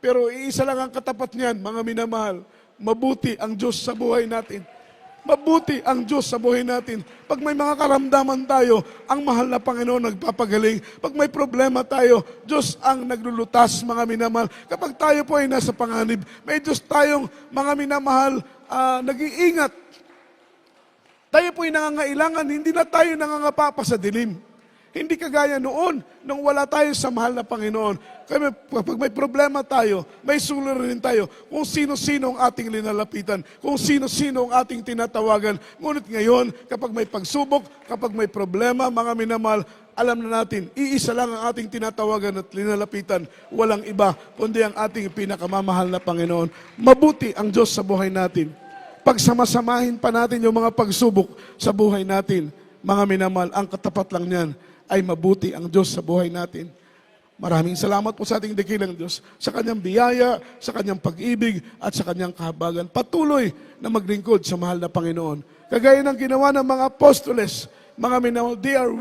Pero iisa lang ang katapat niyan, mga minamahal. Mabuti ang Diyos sa buhay natin. Mabuti ang Diyos sa buhay natin. Pag may mga karamdaman tayo, ang mahal na Panginoon nagpapagaling. Pag may problema tayo, Diyos ang naglulutas, mga minamahal. Kapag tayo po ay nasa panganib, may Diyos tayong mga minamahal, nag-iingat. Tayo po'y nangangailangan, hindi na tayo nangangapa pa sa dilim. Hindi kagaya noon, nung wala tayo sa mahal na Panginoon. Kaya kapag may problema tayo, may suliranin tayo kung sino-sino ang ating linalapitan, kung sino-sino ang ating tinatawagan. Ngunit ngayon, kapag may pagsubok, kapag may problema, mga minamahal, alam na natin, iisa lang ang ating tinatawagan at linalapitan. Walang iba, kundi ang ating pinakamamahal na Panginoon. Mabuti ang Diyos sa buhay natin. Pagsamasamahin pa natin yung mga pagsubok sa buhay natin, mga minamahal, ang katapat lang niyan ay mabuti ang Diyos sa buhay natin. Maraming salamat po sa ating dakilang Diyos sa kanyang biyaya, sa kanyang pag-ibig, at sa kanyang kahabagan. Patuloy na maglingkod sa mahal na Panginoon. Kagaya ng ginawa ng mga apostoles, mga minamahal, they are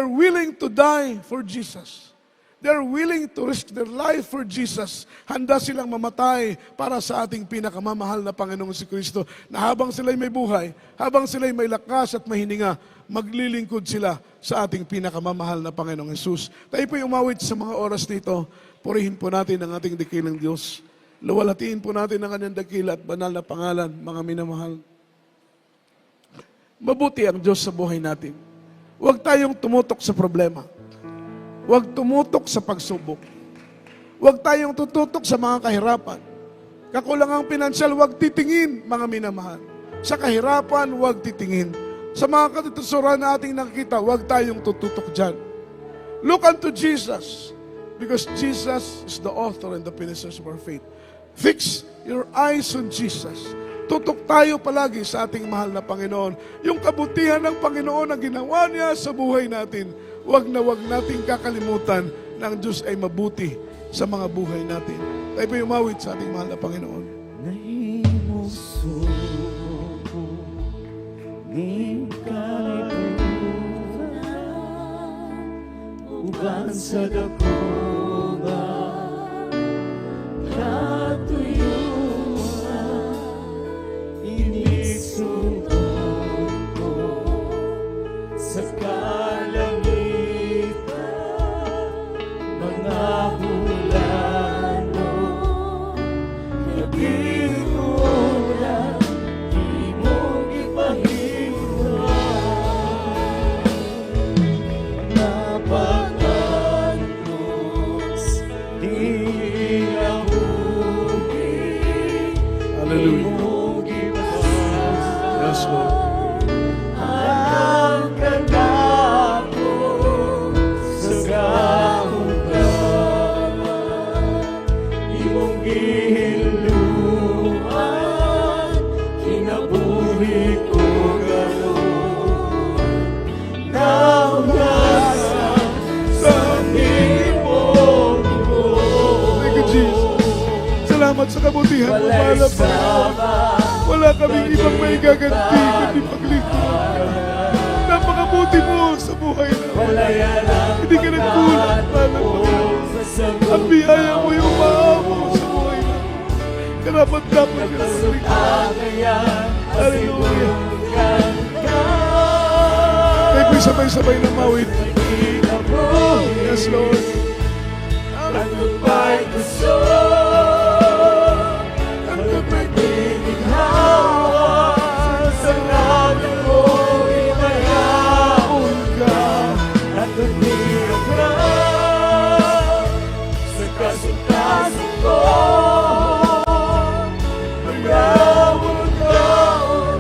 willing to die for Jesus. They are willing to risk their life for Jesus. Handa silang mamatay para sa ating pinakamamahal na Panginoong si Kristo, na habang sila'y may buhay, habang sila'y may lakas at mahininga, maglilingkod sila sa ating pinakamamahal na Panginoong Jesus. Tayo po'y umawit sa mga oras nito. Purihin po natin ang ating dakilang Diyos. Luwalhatiin po natin ang kanyang dakila at banal na pangalan, mga minamahal. Mabuti ang Diyos sa buhay natin. Huwag tayong tumutok sa problema. Huwag tumutok sa pagsubok. Huwag tayong tututok sa mga kahirapan. Kakulangang pinansyal, huwag titingin, mga minamahal. Sa kahirapan, huwag titingin. Sa mga katitusuran na ating nakikita, huwag tayong tututok dyan. Look unto Jesus, because Jesus is the author and the finisher of our faith. Fix your eyes on Jesus. Tutok tayo palagi sa ating mahal na Panginoon. Yung kabutihan ng Panginoon na ginawa niya sa buhay natin, huwag nating kakalimutan na ang Diyos ay mabuti sa mga buhay natin. Tayo po umawit sa ating mahal na Panginoon. Nahimuso ko ni kalibutan uban sa dakugan katuyuan inisugod ko sa kalangitan mga bulan mo nagigulan di mo ipahimulan napagandus di nahugi Hallelujah. Yes, Lord. ang kanako sa kahugaman imong gihiluan kinabuhi ko gano'n nahugasan sa himong Thank you, Jesus. Salamat sa kabutihan mo, mahal na Panginoon. Wala kaming ibang may gaganti kundi paglingkod. Napakabuti mo sa buhay namin. Hindi ka nagkulat, mahal na Panginoon. Ang biyaya mo yung umaamo sa buhay namin. Karapat-dapat ka sa lingkod. Hallelujah. Tayo po'y sabay-sabay na mawit. Yes, Lord. Ang may gusto, ang magiginawa sa namin mo imayaon ka at umiyak na sa kasuntasan ko magawag ka o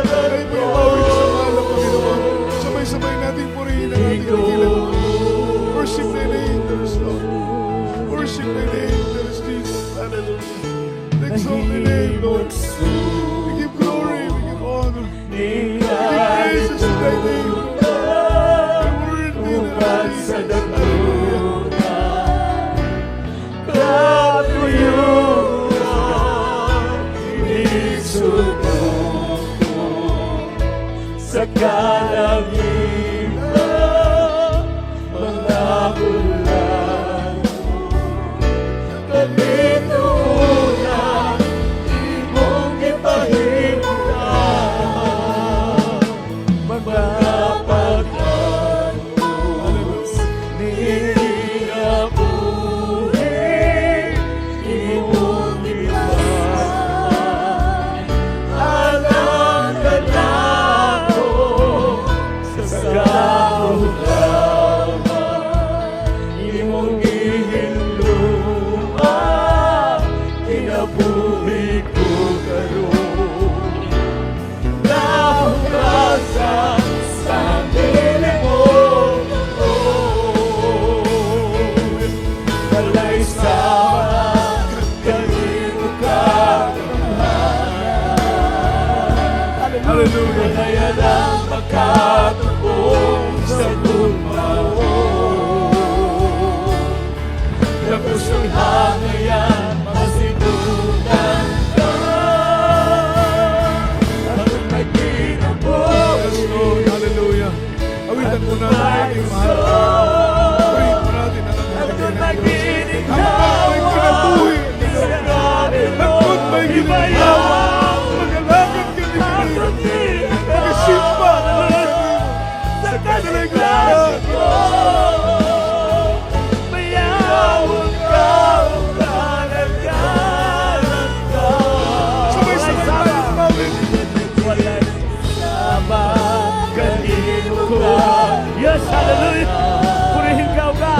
Tayo po'y umawit sa mahal na Panginoon. Sabay-sabay natin purihin ang ating dakilang. Worship thy name, there is Lord. Worship thy name, there is Jesus. Hallelujah. Exalt thy name, Lord. We give glory, we give honor. We give praises to thy name. Worthy na Uban sa Jesus. Hallelujah. dakugan katuyuan inisugod ko sa kalangitan mga bulan kalitunan imong ipahimulan mga pagkatapos ninabuhi imong ipahimulan alang kanako sa walay sama, kanino ka Hallelujah. kaya lang makatupong sa bumao. Tapos ang hangayan, masitunan ka. At ang nagkinabos, Yes, Lord. Hallelujah. Awitan po natin ang ating mahal. Purihin po natin ang at ating ang Panginoon Diyos. nagkinabos, Ang kinabuhi. sa gabi mo, Ang may ginagawa. Magalakad ka ni ang Kristo. pag-ibig Mag-isimba. sa kaligtasan ko. Mayawag ka, kalagalan ka. Sabay-sabay tayo tumawid. Walang sama, kanino ka. Yes, hallelujah. Purihin ka ka.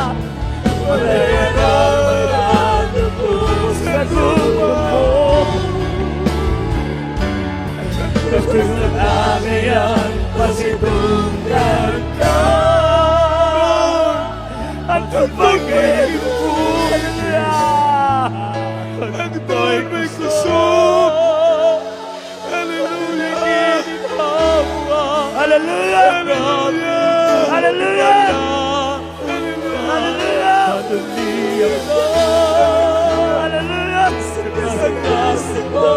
Walay na magkatapos sa gusto mo. Gusto ng angayan, pasitunggan ka. Ang kapagay mo, Ang ito'y may gusto. Hallelujah. Hallelujah! Hallelujah. Hallelujah! Hallelujah. Hallelujah! Hallelujah! Sa kasi mo,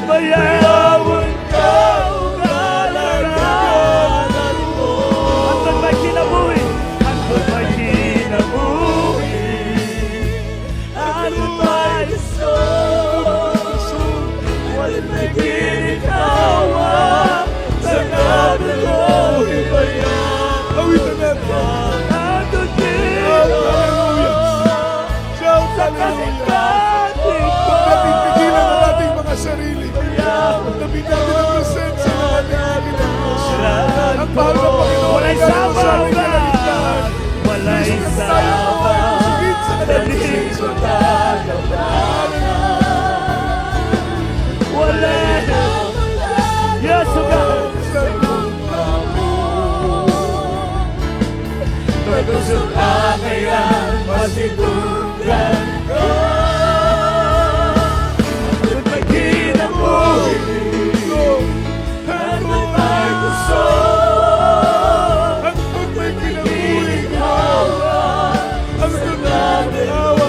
mayayawan ka, kalagalan mo. At may kinabuhi, at may kinabuhi, at may gusto, walang nagiginawa, sa kabilo, ibayan. Awitan natin. Shout hallelujah. Huwag natin pigilan ang ating mga sarili. Tabi natin ang presensya ng ating Panginoon. Ang mahal na Panginoon. Walay ang sama, sa aming kalagitnaan. walay Tayo sama, higit sa daling sa kagalakan. Walay, yes, o God. Pagkusog angayan, masitugan ka. At may kinabuhi, at may gusto. At pag may kinabuhi ka, ang nagkakawa,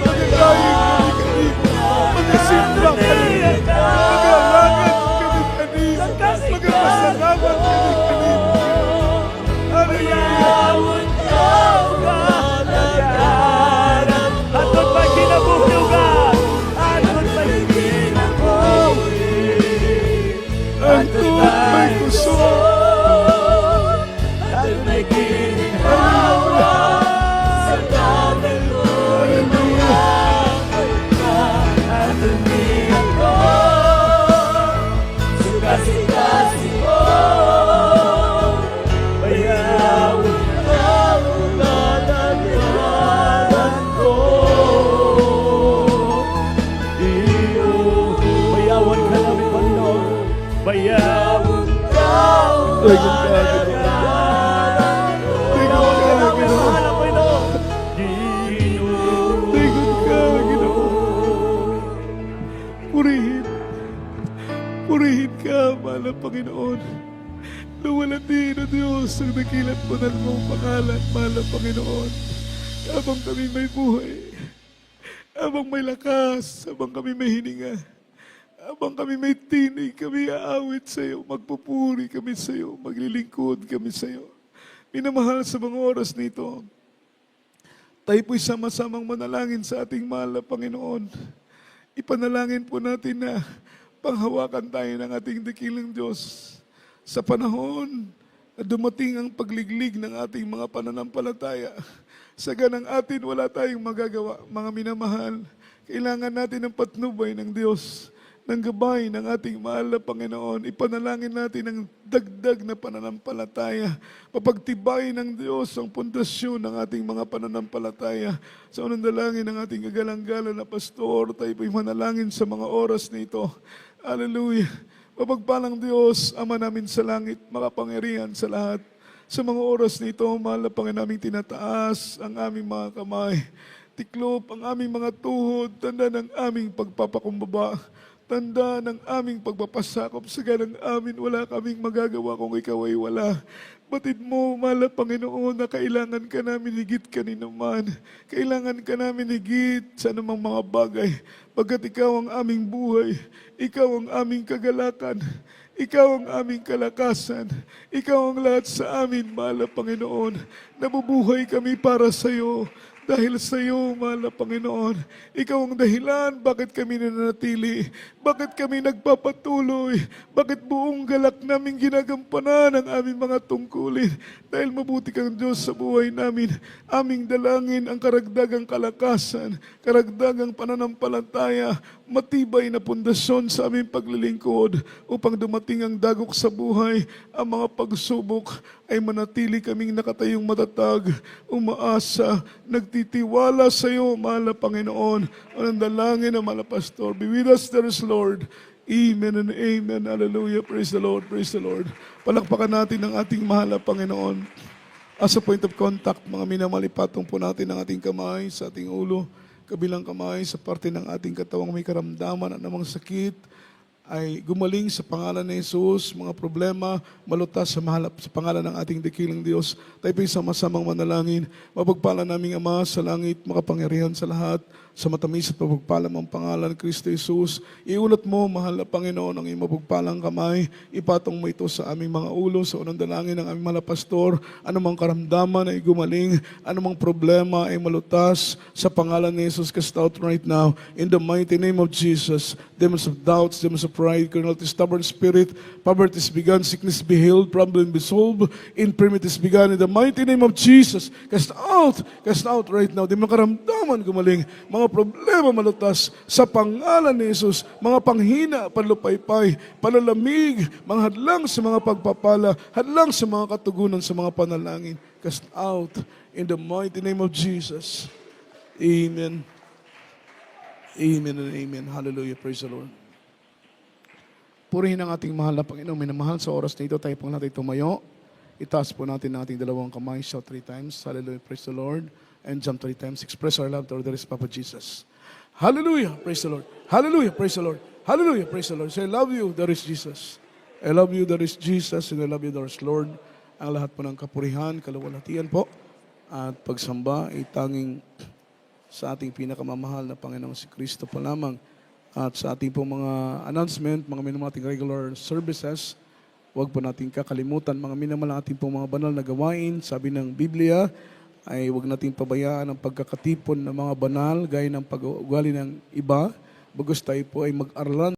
magagayang kanina, magasimba kanina, magalakad kanina, magapasalamat kanina. Hallelujah. Mayawon ka, kalagalan. At pag may kinabuhi ka, at pag may kinabuhi, Ang may gusto. at may ginhawa, sa dami mo, at umiyak ko, sukasi-kasi mo, mayawon ka, kalagalan ko. Mayawon ka namin, Panginoon. Mayawon ka, kalagalan ko. Mahal ang Panginoon. Tingin ka, Ginoon. Purihin. Purihin ka, mahal na Panginoon. Luwalhati na Diyos ang nakilat mo ng mong pangalan, mahal na Panginoon. Habang kami may buhay, habang may lakas, habang kami may hininga, habang kami may tinig, kami aawit sa iyo, magpupuri kami sa iyo, maglilingkod kami sa iyo. Minamahal sa mga oras nito, tayo po'y sama-samang manalangin sa ating mahal na Panginoon. Ipanalangin po natin na panghawakan tayo ng ating dakilang Diyos sa panahon na dumating ang pagliglig ng ating mga pananampalataya. Sa ganang atin, wala tayong magagawa. Mga minamahal, kailangan natin ng patnubay ng Diyos, ng gabay ng ating mahal na Panginoon. Ipanalangin natin ang dagdag na pananampalataya. Mapagtibay ng Diyos ang pundasyon ng ating mga pananampalataya. Sa unang dalangin ng ating kagalang-galang na pastor, tayo po'y manalangin sa mga oras nito. Hallelujah. Mapagpalang Diyos, Ama namin sa langit, makapangyarihan sa lahat. Sa mga oras na ito, mahal na Panginoon, naming tinataas ang aming mga kamay. Tiklop ang aming mga tuhod, tanda ng aming pagpapakumbaba. Tanda ng aming pagpapasakop sa ganang amin, wala kaming magagawa kung ikaw ay wala. Batid mo, mahal na Panginoon, na kailangan ka namin higit kanino man. Kailangan ka namin higit sa anumang mga bagay. Pagkat ikaw ang aming buhay, ikaw ang aming kagalakan, ikaw ang aming kalakasan, ikaw ang lahat sa amin, mahal na Panginoon. Nabubuhay kami para sa iyo. Dahil sa iyo, mahal na Panginoon, ikaw ang dahilan bakit kami nananatili, bakit kami nagpapatuloy, bakit buong galak namin ginagampanan ang aming mga tungkulin. Dahil mabuti kang Diyos sa buhay namin, aming dalangin ang karagdagang kalakasan, karagdagang pananampalataya, matibay na pundasyon sa aming paglilingkod upang dumating ang dagok sa buhay, ang mga pagsubok ay manatili kaming nakatayong matatag, umaasa, nagtitiwala sa iyo, mahal na Panginoon. Ang dalangin ng mahal na Pastor, be with us there is Lord. Amen and amen. Hallelujah. Praise the Lord. Praise the Lord. Palakpakan natin ang ating mahal na Panginoon. As a point of contact, mga minamahal, ipatong po natin ang ating kamay sa ating ulo, kabilang kamay sa parte ng ating katawang may karamdaman at namang sakit, ay gumaling sa pangalan ni Jesus, mga problema, malutas sa pangalan ng ating dakilang Diyos. Tayo po'y sama-samang manalangin. Mapagpala naming Ama sa langit, makapangyarihan sa lahat, sa matamis at mapagpala mong pangalan, Kristo Jesus. Iulat mo, mahal na Panginoon, ang iyong mapagpalang kamay. Ipatong mo ito sa aming mga ulo, sa unang dalangin ng aming mga pastor. Anumang karamdaman ay gumaling, anumang problema ay malutas sa pangalan ni Jesus. Cast out right now, in the mighty name of Jesus. Demons of doubts, demons of pride, carnality, stubborn spirit, poverty is begun, sickness be healed, problem be solved, infirmity is begun. In the mighty name of Jesus, cast out right now. Di mga karamdaman gumaling, mga problema malutas sa pangalan ni Jesus, mga panghina, panlupaypay, palalamig, mga hadlang sa mga pagpapala, hadlang sa mga katugunan sa mga panalangin. Cast out in the mighty name of Jesus. Amen. Amen and amen. Hallelujah. Praise the Lord. Purihin ang ating mahal na Panginoon. Minamahal sa oras na ito, tayo pong natin tumayo. Itaas po natin ang ating dalawang kamay. Shout 3 times. Hallelujah. Praise the Lord. And jump 3 times. Express our love to our dearest Papa Jesus. Hallelujah. Praise the Lord. Hallelujah. Praise the Lord. Hallelujah. Praise the Lord. Say, I love you, there is Jesus. I love you, there is Jesus. And I love you, there is Lord. Ang lahat po ng kapurihan, kaluwalhatian po, at pagsamba ay tanging sa ating pinakamamahal na Panginoong si Kristo po lamang. At sa ating po mga announcement, mga minamating regular services, huwag po natin kakalimutan, mga minamalang ating po mga banal na gawain. Sabi ng Biblia, ay huwag nating pabayaan ang pagkakatipon ng mga banal, gaya ng pag-ugali ng iba. Bagos tayo po ay mag-aralan